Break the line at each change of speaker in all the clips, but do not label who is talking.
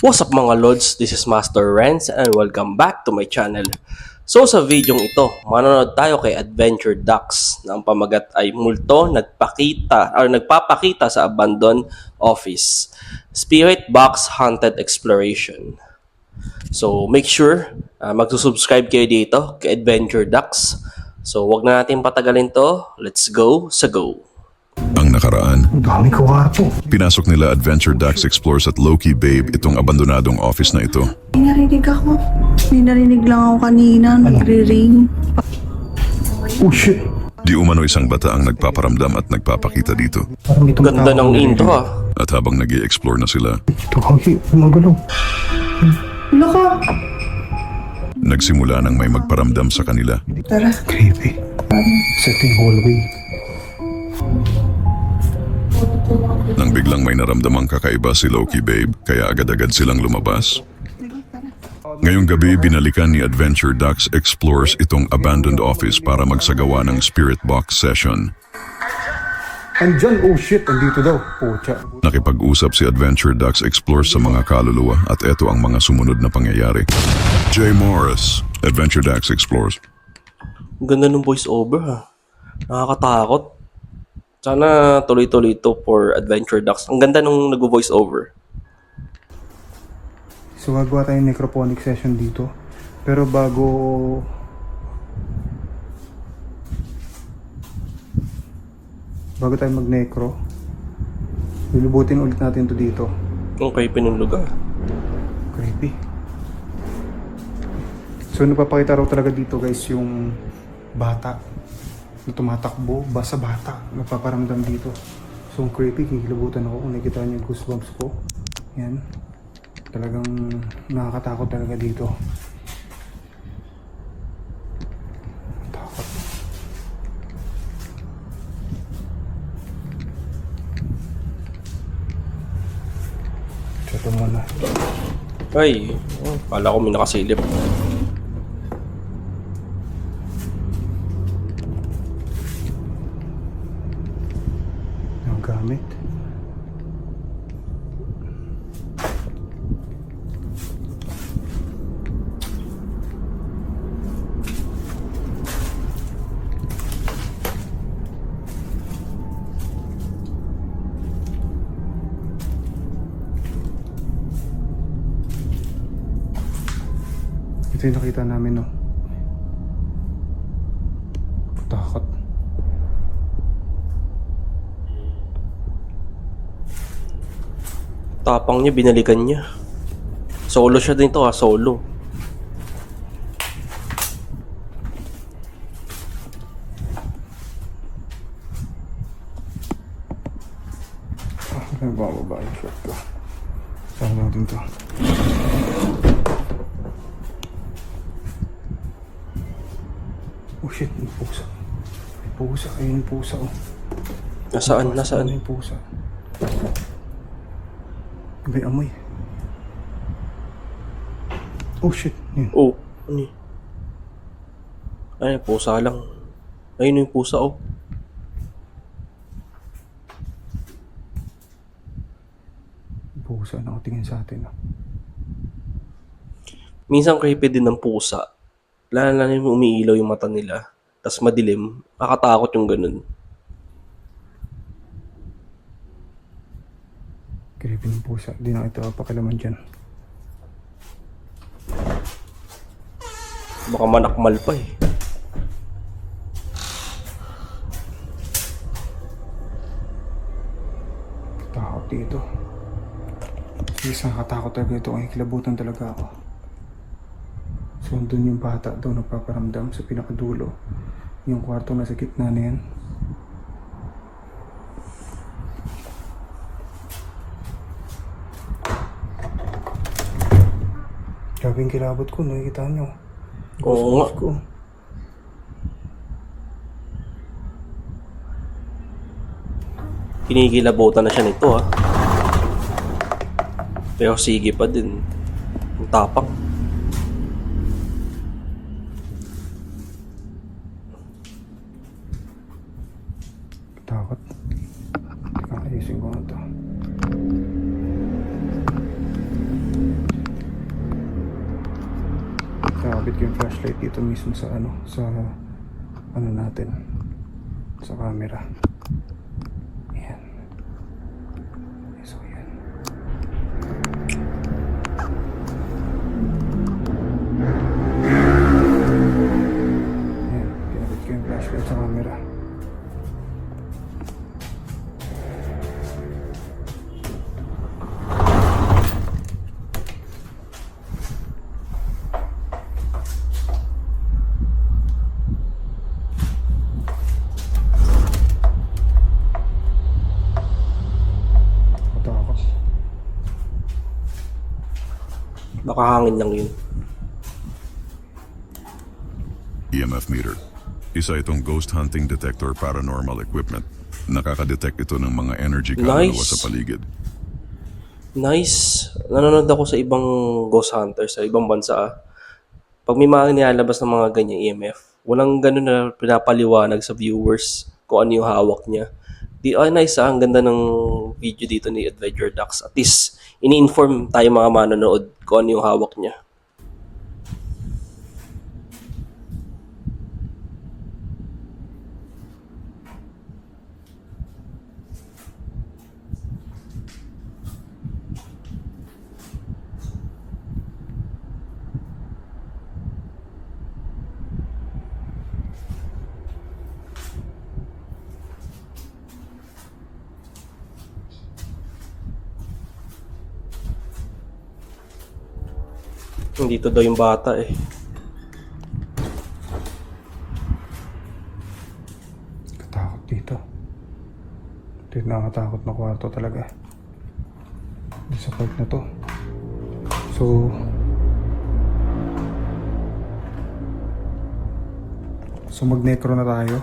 What's up mga Lods? This is Master Renz and welcome back to my channel. So sa videong ito, manonood tayo kay Adventure Ducks na ang pamagat ay multo nagpapakita sa abandoned office. Spirit Box Haunted Exploration. So make sure magsusubscribe kayo dito kay Adventure Ducks. So wag na natin patagalin to. Let's go sa go.
Ang nakaraan,
Ang dami ko kwarto.
pinasok nila Adventure Ducks Explores at Loki Babe itong abandonadong office na ito.
May narinig ako. May narinig lang ako kanina. Nagre-ring.
Oh shit.
Di umano isang bata ang nagpaparamdam at nagpapakita dito.
Parang may tumatawag
Ganda ng
na
intro
rin.
ah.
At habang nag explore na sila,
Ito, hagi. Gumagalaw.
Wala ka.
nagsimula nang may magparamdam sa kanila.
Tara.
Creepy. Sa ito yung hallway.
Nang biglang may naramdamang kakaiba si Loki Babe, kaya agad-agad silang lumabas. Ngayong gabi, binalikan ni Adventure Ducks Explores itong abandoned office para magsagawa ng Spirit Box session.
Andyan, oh shit. Andito daw. Pucha.
Nakipag-usap si Adventure Ducks Explores sa mga kaluluwa at eto ang mga sumunod na pangyayari. Jay Morris, Adventure Ducks Explores.
Ang ganda ng voice over ha. Nakakatakot. Sana tuloy-tuloy ito for Adventure Ducks. Ang ganda nung nag-voice over.
So, gagawa tayong necrophonic session dito. Pero bago tayo mag-necro, lulubutin ulit natin to dito.
Ang creepy ng lugar.
Creepy. So, napapakita raw talaga dito guys yung bata na tumatakbo, basta bata, napaparamdam dito. So, ang creepy, kikilabutan ako kung nakikita niyo yung goosebumps ko. Yan. Talagang nakakatakot talaga dito. Takot. So, ito muna.
Ay, kala ko may nakasilip.
Yung gamit. Ito yung nakita namin, no? Takot.
Tapang niya, binalikan niya. Solo siya din to ha, solo.
Nabababa yung shot ko. Saan natin to? Oh shit, may pusa. May pusa. Ayun yung pusa, oh.
Nasaan? Nasaan?
Ayun yung pusa. Iba yung amoy. Oh shit, yun.
Oh, ano yun? Ay, pusa lang. Ayun yung pusa oh.
Pusa, nakatingin sa atin, oh.
Minsan creepy din ng pusa. Lalo na yung umiilaw yung mata nila. Tas madilim. Nakakatakot yung ganun.
Creepy ng pusa. Di na ito pakilaman dyan.
Baka manakmal pa eh.
Takot dito. Isang nakatakot talaga ito. Ay, kilabutan talaga ako. So, doon yung bata daw nagpaparamdam sa pinakadulo. Yung kwarto na sa gitna na yan. Grabe yung kilabot ko, nakikita nyo.
Oo nga.
Ko.
Kinikilabutan na siya nito ha. Pero sige pa din. Ang tapang.
Takot. Teka, ayusin ko na to. kinabit ko yung flashlight dito mismo sa ano natin, sa camera. Ayan. So ayan. Ayan, kinabit ko yung flashlight sa camera. Matakot.
Baka hangin lang yun.
EMF meter. Isa itong ghost hunting detector paranormal equipment. Nakakadetect ito ng mga energy kaluluwa
Nice.
sa paligid.
Nice. Nanonood ako sa ibang ghost hunters sa ibang bansa. Pag may mga nilalabas ng mga ganyang EMF, walang ganun na pinapaliwanag sa viewers kung ano yung hawak niya. Nice Ang ganda ng video dito ni Adventure Ducks. At least, ini-inform tayo mga manonood kung ano yung hawak niya. Dito daw yung bata eh.
Katakot dito. Ito yung nakakatakot na kwarto talaga. Dito sa part na to. So mag-necro na tayo.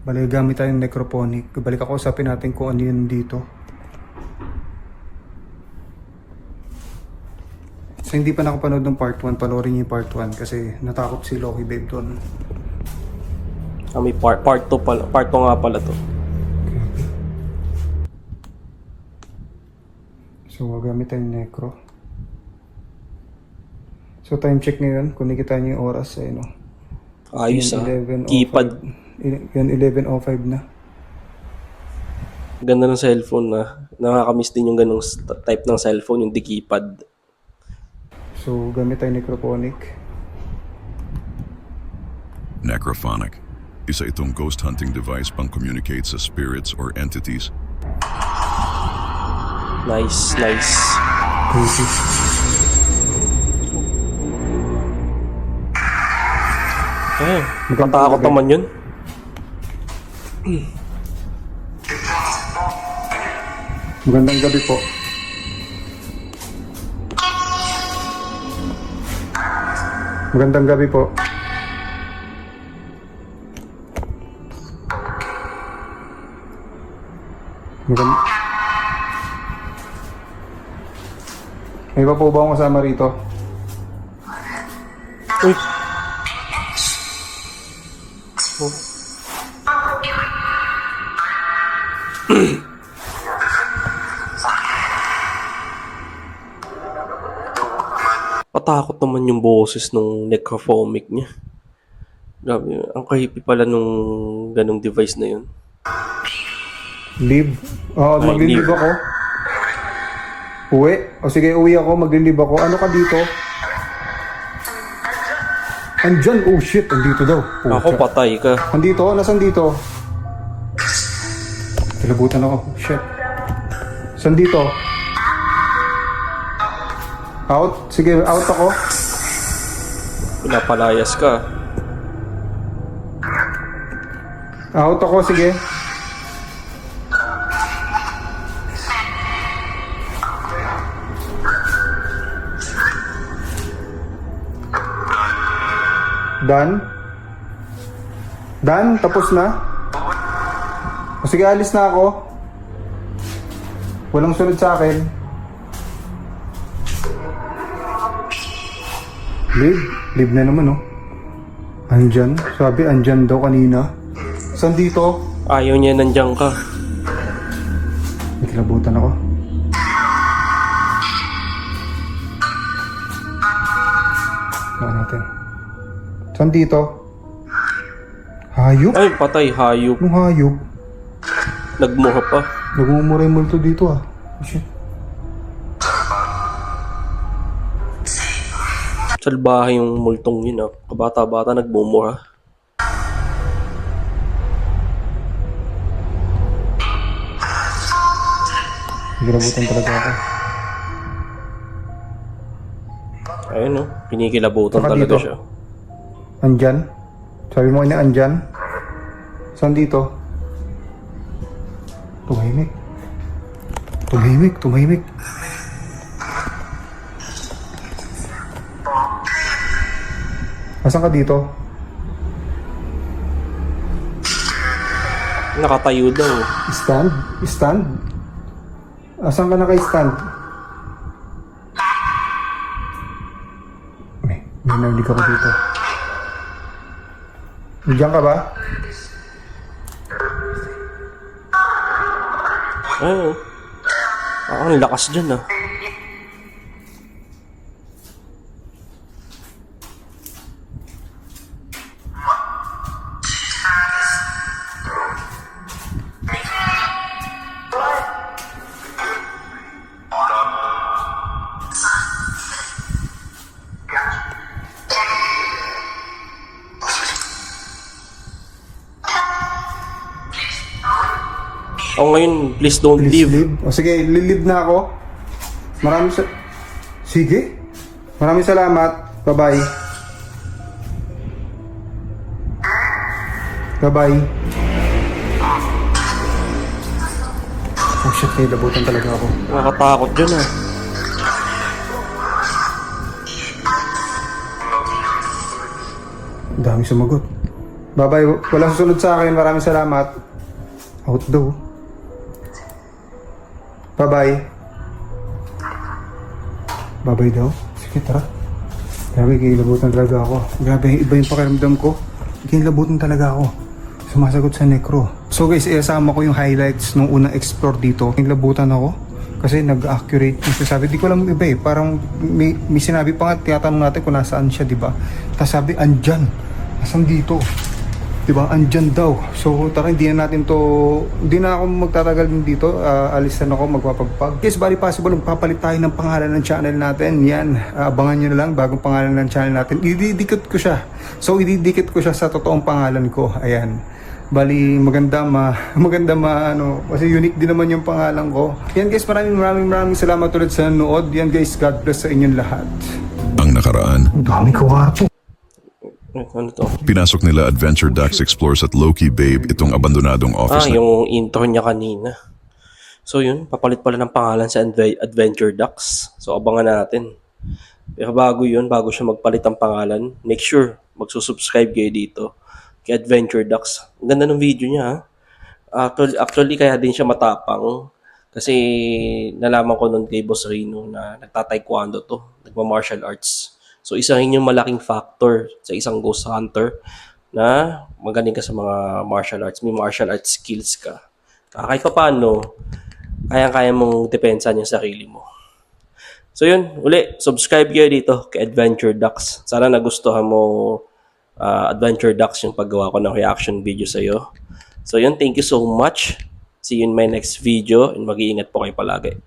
Balik gamit tayong necrophonic. Balik ako, usapin natin kung ano yun dito. So hindi pa nakapanood ng part 1, panoorin niyo yung part 1 kasi natakot si Loki Babe doon.
May part 2 pala. Part 2 nga pala to.
So gagamit tayong necro. So time check ngayon, kung nakita niyo yung oras ay no.
Ayos ah.
11:05.
Keypad.
Yan 11:05 na.
Ganda ng cellphone na. Nakakamiss din yung ganong type ng cellphone, yung di keypad.
So gamit tayong necrophonic.
Necrophonic. Isa itong ghost hunting device pang communicate sa spirits or entities.
Nice.
Creepy.
Makatakot naman yun.
Magandang gabi po. Magandang gabi po. May iba po ba akong kasama rito?
Uy. Oh. Patakot naman yung boses ng necrophonic niya. Grabe, ang creepy pala nung ganong device na yun.
Leave? Oo,
Ay,
maglilib
leave.
ako. Uwi? O sige, uwi ako, maglilib ako. Ano ka dito? Andyan? Oh shit, andito daw.
Ako, patay ka.
Andito? Nasaan dito? Kilabutan ako. Shit. Saan dito? Out? Sige, out ako.
Pinapalayas ka.
Out ako, sige. Done? Done? Tapos na? O sige, alis na ako. Walang sunod sa akin. Live? Live na naman, oh. Andyan? Sabi, andyan daw kanina. Saan dito?
Ayaw niya nandiyan ka.
May kilabutan ako. Baka natin. Saan dito? Hayop?
Ay, patay, hayop.
Anong hayop?
Nagmuha pa.
Nagmumura yung multo dito ah. Oh, shit.
Salbahe yung multong yun, ah. Kabata-bata, nagmumura.
Ginabutan talaga ako.
Ayun, no? Pinikilabutan
Saka
talaga
dito.
siya.
Andyan? Sabi mo na andyan? Saan dito? Tumahimik. Tumahimik, tumahimik. Asan ka dito?
Nakatayo daw.
Stand? Stand? Asan ka naka-stand? May narinig ako dito. Diyan ka ba?
Oo. Ang lakas dyan, ah. O ngayon, please don't
Please
leave.
leave. O sige, lilib na ako. Sige. Maraming salamat. Bye-bye. Bye-bye. Oh shit, may labutan talaga ako.
Nakakatakot dyan, ah.
Ang dami sumagot. Bye-bye. Walang susunod sa akin. Maraming salamat. Out daw. Bye-bye. Bye-bye daw. Sige, tara. Grabe, kinilabutan talaga ako. Grabe, iba yung pakiramdam ko. Kinilabutan talaga ako. Sumasagot sa necro. So guys, isama ko yung highlights nung unang explore dito. Kinilabutan ako. Kasi nag-accurate yung sabi. Di ko alam iba eh. Parang may sinabi pa nga, tinatanong natin kung nasaan siya, di ba? Tapos sabi, andyan. Nasaan dito? Diba? Andyan daw. So, tara, hindi na ako magtatagal din dito. Alis na ako, magpapagpag. Yes, bali possible, magpapalit tayo ng pangalan ng channel natin. Yan, abangan nyo na lang, bagong pangalan ng channel natin. Ididikit ko siya. So, ididikit ko siya sa totoong pangalan ko. Ayan. Bali, maganda kasi unique din naman yung pangalan ko. Yan guys, maraming salamat ulit sa nanood. Yan guys, God bless sa inyong lahat.
Ang nakaraan,
Ang dami ko harpo.
Ano to?
pinasok nila Adventure Ducks Explores at Loki Babe itong abandonadong office na
Yung intro niya kanina. So yun, papalit pala ng pangalan sa Adventure Ducks. So abangan natin. Pero bago siya magpalit ng pangalan, make sure magsusubscribe kayo dito kay Adventure Ducks. Ang ganda ng video niya, ha? Actually, kaya din siya matapang. Kasi nalaman ko nun kay Boss Rino na nagta-taekwondo to, nagma-martial arts. So isa rin yung malaking factor sa isang ghost hunter na magaling ka sa mga martial arts, may martial arts skills ka. Kahit pa paano, kaya mong depensahan yung sarili mo. So yun, subscribe kayo dito kay Adventure Ducks. Sana nagustuhan mo Adventure Ducks yung paggawa ko ng reaction video sa'yo. So yun, thank you so much. See you in my next video and mag-iingat po kayo palagi.